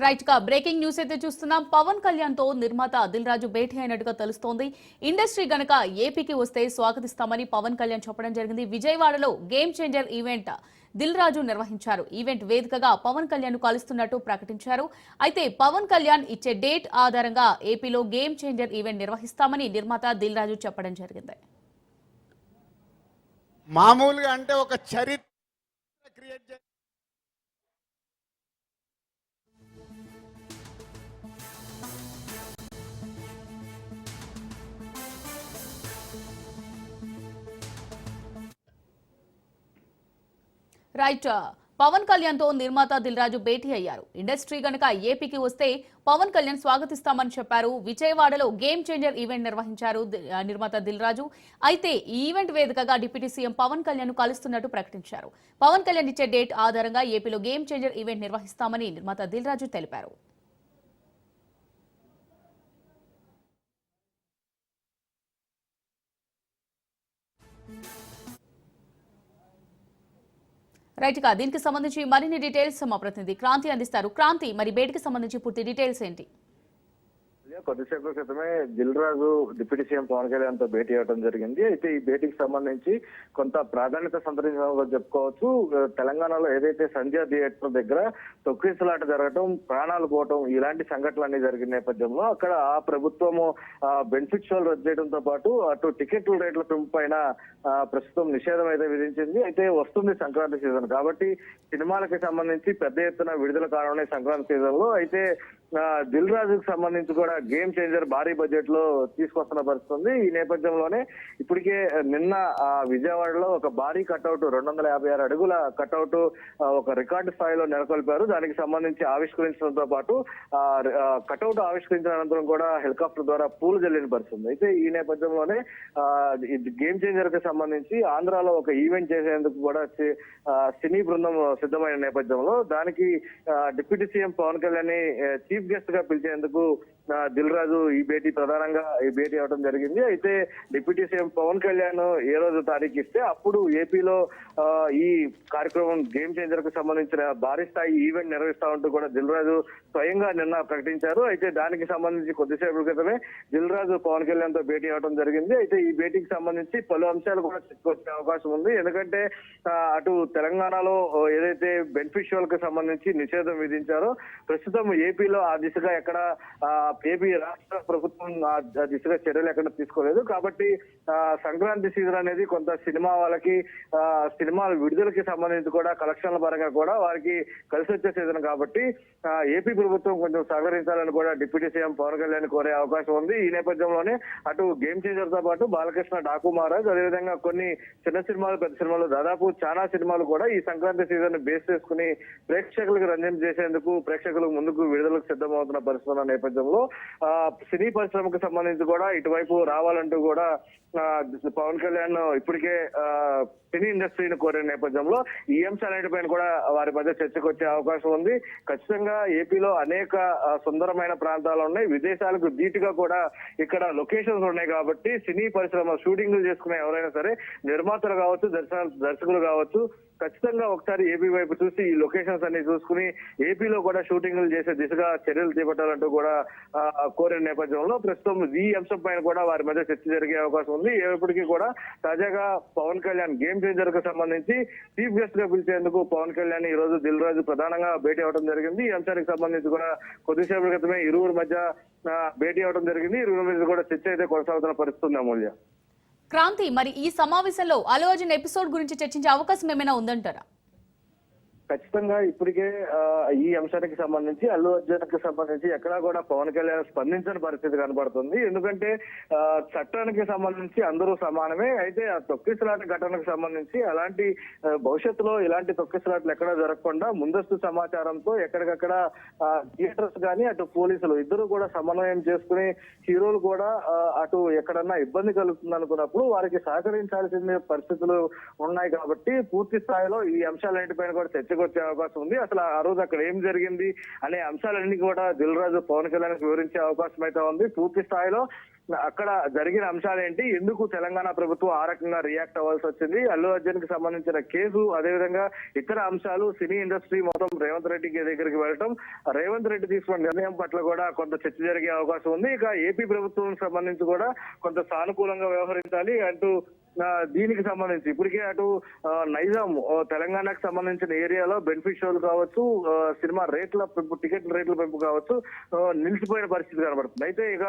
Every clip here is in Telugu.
రైట్ గా బ్రేకింగ్ న్యూస్ అయితే చూస్తున్నాం. పవన్ కళ్యాణ్ తో నిర్మాత దిల్ రాజు భేటీ అయినట్టుగా తెలుస్తోంది. ఇండస్ట్రీ గనక ఏపీకి వస్తే స్వాగతిస్తామని పవన్ కళ్యాణ్ చెప్పడం జరిగింది. విజయవాడలో game changer event Dil Raju నిర్వహించారు. ఈవెంట్ వేదికగా పవన్ కళ్యాణ్ కలుస్తున్నట్టు ప్రకటించారు. అయితే పవన్ కళ్యాణ్ ఇచ్చే డేట్ ఆధారంగా ఏపీలో గేమ్ చేంజర్ ఈవెంట్ నిర్వహిస్తామని నిర్మాత దిల్ రాజు చెప్పడం జరిగింది. మామూలుగా అంటే ఒక చరిత్ర క్రియేట్ రైట్ పవన్ కళ్యాణ్ తో నిర్మాత దిల్ రాజు భేటీ అయ్యారు. ఇండస్ట్రీ గనక ఏపీకి వస్తే పవన్ కళ్యాణ్ స్వాగతిస్తామని చెప్పారు. విజయవాడలో గేమ్ చేంజర్ ఈవెంట్ నిర్వహించారు నిర్మాత దిల్ రాజు. అయితే ఈ ఈవెంట్ వేదికగా డిప్యూటీ సీఎం పవన్ కళ్యాణ్ కలుస్తున్నట్టు ప్రకటించారు. పవన్ కళ్యాణ్ ఇచ్చే డేట్ ఆధారంగా ఏపీలో గేమ్ చేంజర్ ఈవెంట్ నిర్వహిస్తామని నిర్మాత దిల్ రాజు తెలిపారు. రైట్ గా దీనికి సంబంధించి మరిన్ని డీటెయిల్స్ మా ప్రతినిధి క్రాంతి అందిస్తారు. క్రాంతి, మరి భేటీకి సంబంధించి పూర్తి డీటెయిల్స్ ఏంటి? కొద్దిసేపు క్రితమే దిల్ రాజు డిప్యూటీ సీఎం పవన్ కళ్యాణ్ తో భేటీ అవడం జరిగింది. అయితే ఈ భేటీకి సంబంధించి కొంత ప్రాధాన్యత సంతరించడంలో చెప్పుకోవచ్చు. తెలంగాణలో ఏదైతే సంధ్య థియేటర్ దగ్గర తొక్కిసలాట జరగటం, ప్రాణాలు పోవటం ఇలాంటి సంఘటనలన్నీ జరిగిన నేపథ్యంలో అక్కడ ఆ ప్రభుత్వము బెనిఫిట్ షోలు రద్దు చేయడంతో పాటు అటు టికెట్ల రేట్ల పెంపు పైన ప్రస్తుతం నిషేధం అయితే విధించింది. అయితే వస్తుంది సంక్రాంతి సీజన్ కాబట్టి సినిమాలకి సంబంధించి పెద్ద ఎత్తున విడుదల కానున్నాయి సంక్రాంతి సీజన్ లో. అయితే దిల్ రాజుకు సంబంధించి కూడా గేమ్ చేంజర్ భారీ బడ్జెట్ లో తీసుకొస్తున్న పరిస్థితుంది. ఈ నేపథ్యంలోనే ఇప్పటికే నిన్న విజయవాడలో ఒక భారీ కట్అవుట్ 256 అడుగుల కట్అవుట్ ఒక రికార్డు స్థాయిలో నెలకొల్పారు. దానికి సంబంధించి ఆవిష్కరించడంతో పాటు కట్అవుట్ ఆవిష్కరించిన అనంతరం కూడా హెలికాప్టర్ ద్వారా పూలు జల్లిన పరిస్థితుంది. అయితే ఈ నేపథ్యంలోనే గేమ్ చేంజర్ కి సంబంధించి ఆంధ్రాలో ఒక ఈవెంట్ చేసేందుకు కూడా సినీ బృందం సిద్ధమైన నేపథ్యంలో దానికి deputy CM Pawan Kalyan chief guest గా పిలిచేందుకు దిల్ రాజు ఈ భేటీ ప్రధానంగా ఈ భేటీ అవడం జరిగింది. అయితే డిప్యూటీ సీఎం పవన్ కళ్యాణ్ ఏ రోజు తారీఖు ఇస్తే అప్పుడు ఏపీలో ఈ కార్యక్రమం గేమ్ చేంజర్ కు సంబంధించిన భారీ స్థాయి ఈవెంట్ నిర్వహిస్తా ఉంటూ కూడా దిల్ రాజు స్వయంగా నిన్న ప్రకటించారు. అయితే దానికి సంబంధించి కొద్దిసేపు క్రితమే దిల్ రాజు పవన్ కళ్యాణ్ తో భేటీ అవడం జరిగింది. అయితే ఈ భేటీకి సంబంధించి పలు అంశాలు కూడా చర్చకొచ్చే అవకాశం ఉంది. ఎందుకంటే అటు తెలంగాణలో ఏదైతే బెనిఫిషియల్ సంబంధించి నిషేధం విధించారో ప్రస్తుతం ఏపీలో ఆ దిశగా ఎక్కడ ఏపీ రాష్ట్ర ప్రభుత్వం ఆ దిశగా చర్యలు ఎక్కడ తీసుకోలేదు. కాబట్టి సంక్రాంతి సీజన్ అనేది కొంత సినిమా వాళ్ళకి సినిమాల విడుదలకి సంబంధించి కూడా కలెక్షన్ల పరంగా కూడా వారికి కలిసి వచ్చే సీజన్ కాబట్టి ఏపీ ప్రభుత్వం కొంచెం సహకరించాలని కూడా డిప్యూటీ సీఎం పవన్ కళ్యాణ్ కోరే అవకాశం ఉంది. ఈ నేపథ్యంలోనే అటు గేమ్ చేంజర్ తో పాటు బాలకృష్ణ, డాకు మహారాజ్, అదేవిధంగా కొన్ని చిన్న సినిమాలు, పెద్ద సినిమాలు, దాదాపు చాలా సినిమాలు కూడా ఈ సంక్రాంతి సీజన్ బేస్ చేసుకుని ప్రేక్షకులకు రంజన చేసేందుకు ప్రేక్షకులకు ముందుకు విడుదలకు సిద్ధమవుతున్న పరిస్థితున్న నేపథ్యంలో సినీ పరిశ్రమకు సంబంధించి కూడా ఇటువైపు రావాలంటూ కూడా పవన్ కళ్యాణ్ ఇప్పటికే సినీ ఇండస్ట్రీని కోరిన నేపథ్యంలో ఈ అంశాలన్నిటిపైన కూడా వారి మధ్య చర్చకు వచ్చే అవకాశం ఉంది. ఖచ్చితంగా ఏపీలో అనేక సుందరమైన ప్రాంతాలు ఉన్నాయి, విదేశాలకు ధీటుగా కూడా ఇక్కడ లొకేషన్స్ ఉన్నాయి. కాబట్టి సినీ పరిశ్రమ షూటింగ్లు చేసుకునే ఎవరైనా సరే నిర్మాతలు కావచ్చు, దర్శకులు కావచ్చు, ఖచ్చితంగా ఒకసారి ఏపీ వైపు చూసి ఈ లొకేషన్స్ అన్ని చూసుకుని ఏపీలో కూడా షూటింగ్లు చేసే దిశగా చర్యలు చేపట్టాలంటూ కూడా కోరిన నేపథ్యంలో ప్రస్తుతం ఈ అంశం పైన కూడా వారి మధ్య చర్చ జరిగే అవకాశం ఉంది. ఎప్పటికీ కూడా తాజాగా పవన్ కళ్యాణ్ గేమ్ చేంజర్ కు సంబంధించి చీఫ్ గెస్ట్ గా పిలిచేందుకు పవన్ కళ్యాణ్ ఈ రోజు దిల్ రాజు ప్రధానంగా భేటీ అవడం జరిగింది. ఈ అంశానికి సంబంధించి కూడా కొద్దిసేపటి క్రితమే ఇరువురు మధ్య భేటీ అవడం జరిగింది. ఇరువురు మధ్య కూడా చర్చ అయితే కొనసాగుతున్న పరిస్థితుంది. అమూల్య, క్రాంతి, మరి ఈ సమావేశంలో అల్లు అర్జున్ ఎపిసోడ్ గురించి చర్చించే అవకాశం ఏమైనా ఉందంటారా? ఖచ్చితంగా ఇప్పటికే ఈ అంశానికి సంబంధించి అల్లు అర్జున్ కి సంబంధించి ఎక్కడా కూడా పవన్ కళ్యాణ్ స్పందించని పరిస్థితి కనబడుతుంది. ఎందుకంటే చట్టానికి సంబంధించి అందరూ సమానమే. అయితే ఆ తొక్కిసలాట ఘటనకు సంబంధించి అలాంటి భవిష్యత్తులో ఇలాంటి తొక్కిసలాట్లు ఎక్కడా జరగకుండా ముందస్తు సమాచారంతో ఎక్కడికక్కడ థియేటర్స్ కానీ అటు పోలీసులు ఇద్దరు కూడా సమన్వయం చేసుకుని హీరోలు కూడా అటు ఎక్కడన్నా ఇబ్బంది కలుగుతుంది అనుకున్నప్పుడు వారికి సహకరించాల్సిన పరిస్థితులు ఉన్నాయి. కాబట్టి పూర్తి స్థాయిలో ఈ అంశాలన్నిటిపైన కూడా చర్చ వచ్చే అవకాశం ఉంది. అసలు ఆ రోజు అక్కడ ఏం జరిగింది అనే అంశాలన్నీ కూడా దిల్ రాజు పవన్ కళ్యాణ్ వివరించే అవకాశం అయితే ఉంది. పూర్తి స్థాయిలో అక్కడ జరిగిన అంశాలు ఏంటి, ఎందుకు తెలంగాణ ప్రభుత్వం ఆ రకంగా రియాక్ట్ అవ్వాల్సి వచ్చింది, అల్లు అర్జున్ కి సంబంధించిన కేసు, అదేవిధంగా ఇతర అంశాలు, సినీ ఇండస్ట్రీ మొత్తం రేవంత్ రెడ్డి దగ్గరికి వెళ్ళటం, రేవంత్ రెడ్డి తీసుకున్న నిర్ణయం పట్ల కూడా కొంత చర్చ జరిగే అవకాశం ఉంది. ఇక ఏపీ ప్రభుత్వం సంబంధించి కూడా కొంత సానుకూలంగా వ్యవహరించాలి అంటూ దీనికి సంబంధించి ఇప్పటికే అటు నైజాం తెలంగాణకు సంబంధించిన ఏరియాలో బెనిఫిషియల్ కావచ్చు, సినిమా రేట్ల పెంపు, టికెట్ల రేట్ల పెంపు కావచ్చు నిలిచిపోయిన పరిస్థితి కనబడుతుంది. అయితే ఇక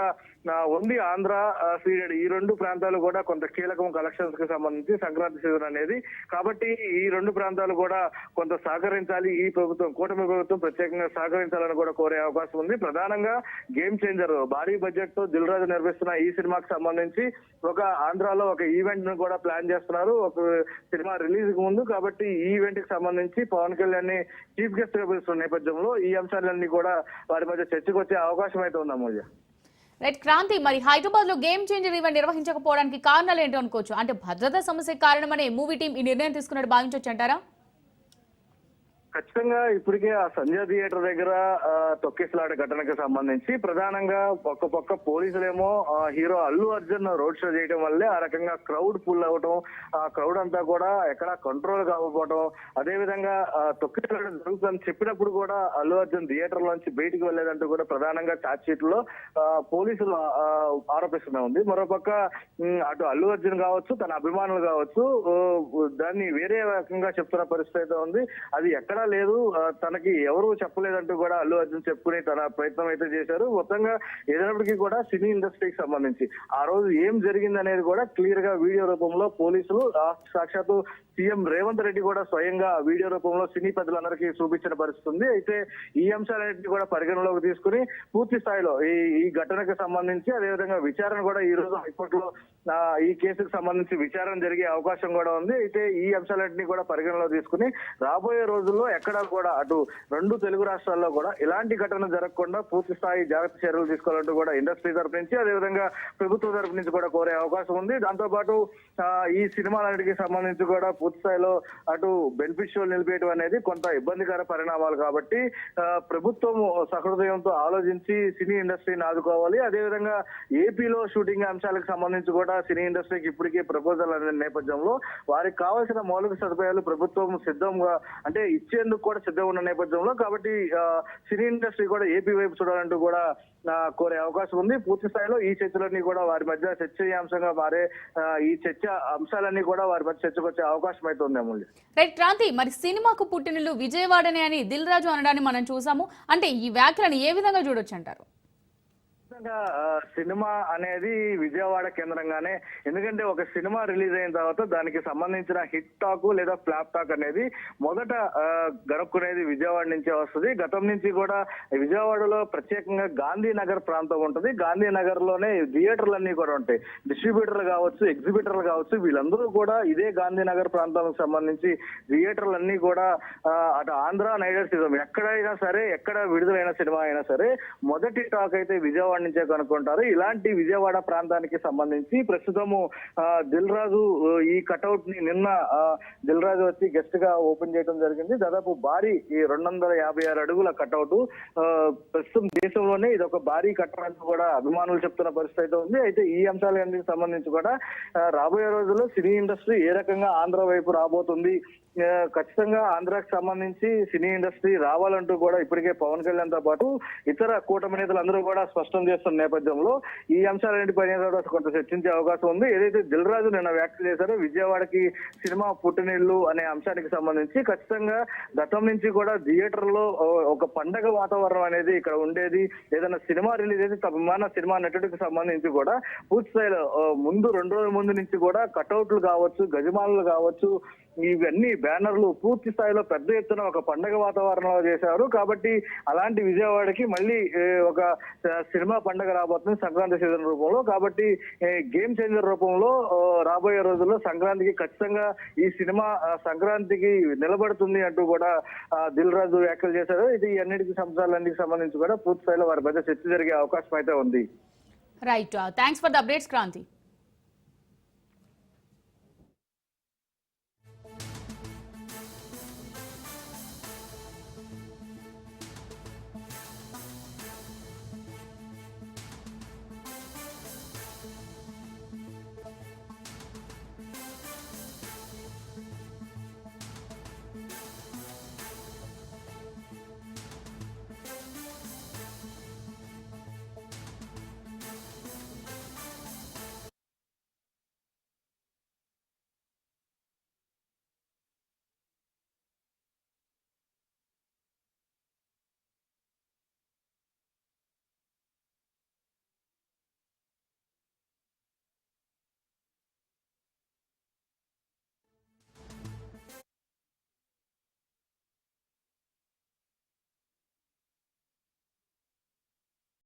ఉంది ఆంధ్ర, సీడెడ్ ఈ రెండు ప్రాంతాలు కూడా కొంత కీలకం కలెక్షన్స్ కి సంబంధించి సంక్రాంతి సీజన్ అనేది. కాబట్టి ఈ రెండు ప్రాంతాలు కూడా కొంత సహకరించాలి, ఈ ప్రభుత్వం కూటమి ప్రభుత్వం ప్రత్యేకంగా సహకరించాలని కూడా కోరే అవకాశం ఉంది. ప్రధానంగా గేమ్ చేంజర్ భారీ బడ్జెట్ తో దిల్ రాజు నిర్మిస్తున్న ఈ సినిమాకి సంబంధించి ఒక ఆంధ్రాలో ఒక ఈవెంట్ ను కూడా ప్లాన్ చేస్తున్నారు ఒక సినిమా రిలీజ్ కు ముందు. కాబట్టి ఈ ఈవెంట్ కి సంబంధించి పవన్ కళ్యాణ్ ని చీఫ్ గెస్ట్ గా పిలుస్తున్న నేపథ్యంలో ఈ అంశాలన్నీ కూడా వారి మధ్య చర్చకు వచ్చే అవకాశం అయితే ఉంది అమూల్య. రైట్ క్రాంతి, మరి హైదరాబాద్ లో గేమ్ చేంజర్ ఈవెంట్ నిర్వహించకపోవడానికి కారణాలు ఏంటో అనుకోవచ్చు? అంటే భద్రతా సమస్య కారణమనే మూవీ టీం ఈ నిర్ణయం తీసుకున్నట్టు భావించవచ్చు అంటారా? ఖచ్చితంగా ఇప్పటికే ఆ సంజయ్ థియేటర్ దగ్గర తొక్కిసలాట ఘటనకు సంబంధించి ప్రధానంగా ఒక పక్క పోలీసులేమో hero Allu Arjun road show చేయడం వల్లే ఆ రకంగా క్రౌడ్ ఫుల్ అవ్వటం, ఆ క్రౌడ్ అంతా కూడా ఎక్కడ కంట్రోల్ కాకపోవడం, అదే విధంగా తొక్కిసలాట జరుగుతుందని చెప్పినప్పుడు కూడా అల్లు అర్జున్ థియేటర్ లోంచి బయటికి వెళ్లేదంటూ కూడా ప్రధానంగా ఛార్జ్ షీట్ లో పోలీసులు ఆరోపిస్తూనే ఉంది. మరోపక్క అటు అల్లు అర్జున్ కావచ్చు, తన అభిమానులు కావచ్చు దాన్ని వేరే రకంగా చెప్తున్న పరిస్థితి అయితే ఉంది. అది ఎక్కడ లేదు, తనకి ఎవరు చెప్పలేదంటూ కూడా అల్లు అర్జున్ చెప్పుకుని తన ప్రయత్నం అయితే చేశారు. మొత్తంగా ఏదైనప్పటికీ కూడా సినీ ఇండస్ట్రీకి సంబంధించి ఆ రోజు ఏం జరిగింది అనేది కూడా క్లియర్ గా వీడియో రూపంలో పోలీసులు సాక్షాత్తు సీఎం రేవంత్ రెడ్డి కూడా స్వయంగా వీడియో రూపంలో సినీ పెద్దలందరికీ చూపించిన పరిస్థితి ఉంది. అయితే ఈ అంశాలన్నింటినీ కూడా పరిగణలోకి తీసుకుని పూర్తి స్థాయిలో ఈ ఘటనకు సంబంధించి అదేవిధంగా విచారణ కూడా ఈ రోజు హైకోర్టులో ఈ కేసుకు సంబంధించి విచారణ జరిగే అవకాశం కూడా ఉంది. అయితే ఈ అంశాలన్నింటినీ కూడా పరిగణలో తీసుకుని రాబోయే రోజుల్లో ఎక్కడా కూడా అటు రెండు తెలుగు రాష్ట్రాల్లో కూడా ఇలాంటి ఘటన జరగకుండా పూర్తి స్థాయి జాగ్రత్త చర్యలు తీసుకోవాలంటూ కూడా ఇండస్ట్రీ తరపు నుంచి అదేవిధంగా ప్రభుత్వ తరపు నుంచి కూడా కోరే అవకాశం ఉంది. దాంతో పాటు ఈ సినిమాలన్నిటికీ సంబంధించి కూడా పూర్తి స్థాయిలో అటు బెనిఫిషియల్ నిలిపేయడం అనేది కొంత ఇబ్బందికర పరిణామాలు. కాబట్టి ప్రభుత్వం సహృదయంతో ఆలోచించి సినీ ఇండస్ట్రీని ఆదుకోవాలి. అదేవిధంగా ఏపీలో షూటింగ్ అంశాలకు సంబంధించి కూడా సినీ ఇండస్ట్రీకి ఇప్పటికే ప్రపోజల్ అనే నేపథ్యంలో వారికి కావాల్సిన మౌలిక సదుపాయాలు ప్రభుత్వం సిద్ధంగా అంటే ఇచ్చేందుకు కూడా సిద్ధంగా ఉన్న నేపథ్యంలో కాబట్టి సినీ ఇండస్ట్రీ కూడా ఏపీ వైపు చూడాలంటూ కూడా కోరే అవకాశం ఉంది. పూర్తి స్థాయిలో ఈ చర్చలన్నీ కూడా వారి మధ్య చర్చనీయాంశంగా మారే ఈ చర్చ అంశాలన్నీ కూడా వారి మధ్య చర్చకు వచ్చే అవకాశం అయితే ఉంది అమూల్య. రైట్ క్రాంతి, మరి సినిమాకు పుట్టినిల్లు విజయవాడనే అని దిల్ రాజు అనడాన్ని మనం చూసాము. అంటే ఈ వ్యాఖ్యలను ఏ విధంగా చూడొచ్చు అంటారు? సినిమా అనేది విజయవాడ కేంద్రంగానే, ఎందుకంటే ఒక సినిమా రిలీజ్ అయిన తర్వాత దానికి సంబంధించిన హిట్ టాక్ లేదా ఫ్లాప్ టాక్ అనేది మొదట గడుక్కునేది విజయవాడ నుంచే వస్తుంది. గతం నుంచి కూడా విజయవాడలో ప్రత్యేకంగా గాంధీనగర్ ప్రాంతం ఉంటుంది. గాంధీనగర్ లోనే థియేటర్లన్నీ కూడా ఉంటాయి. డిస్ట్రిబ్యూటర్లు కావచ్చు, ఎగ్జిబిటర్లు కావచ్చు, వీళ్ళందరూ కూడా ఇదే గాంధీనగర్ ప్రాంతానికి సంబంధించి థియేటర్లన్నీ కూడా అటు ఆంధ్ర నైడర్సిజం ఎక్కడైనా సరే, ఎక్కడ విడుదలైన సినిమా అయినా సరే మొదటి టాక్ అయితే విజయవాడ నుంచే కనుక్కుంటారు. ఇలాంటి విజయవాడ ప్రాంతానికి సంబంధించి ప్రస్తుతము దిల్ రాజు ఈ కటౌట్ ని నిన్న దిల్ రాజు వచ్చి గెస్ట్ గా ఓపెన్ చేయడం జరిగింది. దాదాపు భారీ 256 అడుగుల కటౌట్, ప్రస్తుతం దేశంలోనే ఇది ఒక భారీ కటౌట్ కూడా అభిమానులు చెప్తున్న పరిస్థితి అయితే ఉంది. అయితే ఈ అంశాలన్నిటికి సంబంధించి కూడా రాబోయే రోజుల్లో సినీ ఇండస్ట్రీ ఏ రకంగా ఆంధ్ర వైపు రాబోతుంది, ఖచ్చితంగా ఆంధ్రాకి సంబంధించి సినీ ఇండస్ట్రీ రావాలంటూ కూడా ఇప్పటికే పవన్ కళ్యాణ్ తో పాటు ఇతర కూటమి నేతలు అందరూ కూడా స్పష్టం చేస్తున్న నేపథ్యంలో ఈ అంశాలన్నిటిపైన కొంత చర్చించే అవకాశం ఉంది. ఏదైతే దిల్ రాజు నిన్న వ్యాఖ్యలు చేశారో విజయవాడకి సినిమా పుట్టినిల్లు అనే అంశానికి సంబంధించి ఖచ్చితంగా గతం నుంచి కూడా థియేటర్ లో ఒక పండగ వాతావరణం అనేది ఇక్కడ ఉండేది. ఏదైనా సినిమా రిలీజ్ అయితే తమ సినిమా నటుడికి సంబంధించి కూడా పూర్తి స్థాయిలో ముందు 2 రోజుల ముందు నుంచి కూడా కటౌట్లు కావచ్చు, గజమాలలు కావచ్చు, ఇవన్నీ బ్యానర్లు పూర్తి స్థాయిలో పెద్ద ఎత్తున ఒక పండగ వాతావరణంలో చేశారు. కాబట్టి అలాంటి విజయవాడకి మళ్ళీ ఒక సినిమా పండగ రాబోతుంది సంక్రాంతి సీజన్ రూపంలో. కాబట్టి గేమ్ చేంజర్ రూపంలో రాబోయే రోజుల్లో సంక్రాంతికి ఖచ్చితంగా ఈ సినిమా సంక్రాంతికి నిలబడుతుంది అంటూ కూడా దిల్ రాజు వ్యాఖ్యలు చేశారు. ఇది అన్నిటికీ సంవత్సరాలన్నిటికి సంబంధించి కూడా పూర్తి స్థాయిలో వారి మధ్య చర్చ జరిగే అవకాశం అయితే ఉంది. Right, thanks for the updates Kranti.